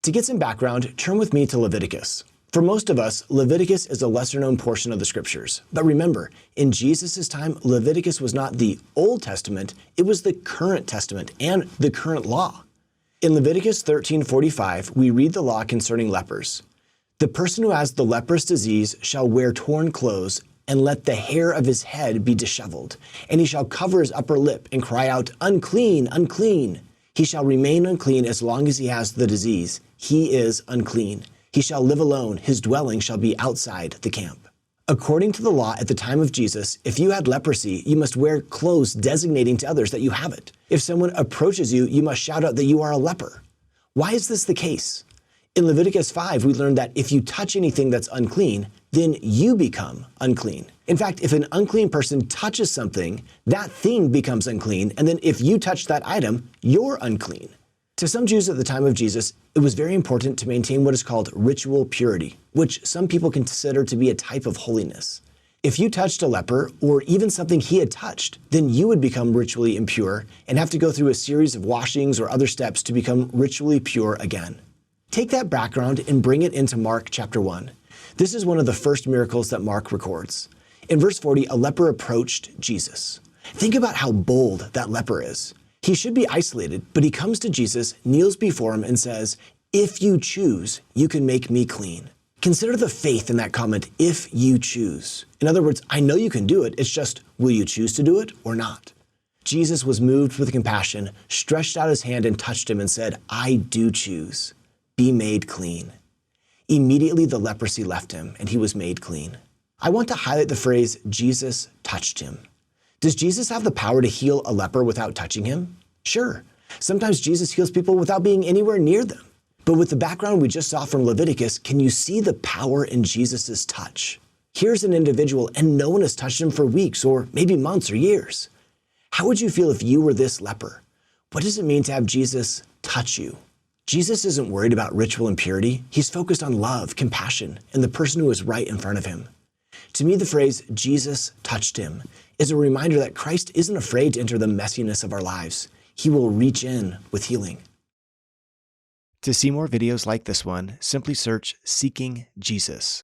To get some background, turn with me to Leviticus. For most of us, Leviticus is a lesser-known portion of the scriptures. But remember, in Jesus' time, Leviticus was not the Old Testament, it was the current testament and the current law. In Leviticus 13:45, we read the law concerning lepers. The person who has the leprous disease shall wear torn clothes, and let the hair of his head be disheveled. And he shall cover his upper lip and cry out, "Unclean, unclean." He shall remain unclean as long as he has the disease. He is unclean. He shall live alone. His dwelling shall be outside the camp. According to the law at the time of Jesus, if you had leprosy, you must wear clothes designating to others that you have it. If someone approaches you, you must shout out that you are a leper. Why is this the case? In Leviticus 5, we learned that if you touch anything that's unclean, then you become unclean. In fact, if an unclean person touches something, that thing becomes unclean, and then if you touch that item, you're unclean. To some Jews at the time of Jesus, it was very important to maintain what is called ritual purity, which some people consider to be a type of holiness. If you touched a leper, or even something he had touched, then you would become ritually impure and have to go through a series of washings or other steps to become ritually pure again. Take that background and bring it into Mark chapter 1. This is one of the first miracles that Mark records. In verse 40, a leper approached Jesus. Think about how bold that leper is. He should be isolated, but he comes to Jesus, kneels before him, and says, "If you choose, you can make me clean." Consider the faith in that comment, "if you choose." In other words, I know you can do it, it's just, will you choose to do it or not? Jesus was moved with compassion, stretched out his hand and touched him and said, "I do choose. Be made clean." Immediately the leprosy left him and he was made clean. I want to highlight the phrase, Jesus touched him. Does Jesus have the power to heal a leper without touching him? Sure. Sometimes Jesus heals people without being anywhere near them. But with the background we just saw from Leviticus, can you see the power in Jesus' touch? Here's an individual and no one has touched him for weeks or maybe months or years. How would you feel if you were this leper? What does it mean to have Jesus touch you? Jesus isn't worried about ritual impurity. He's focused on love, compassion, and the person who is right in front of him. To me, the phrase, Jesus touched him, is a reminder that Christ isn't afraid to enter the messiness of our lives. He will reach in with healing. To see more videos like this one, simply search Seeking Jesus.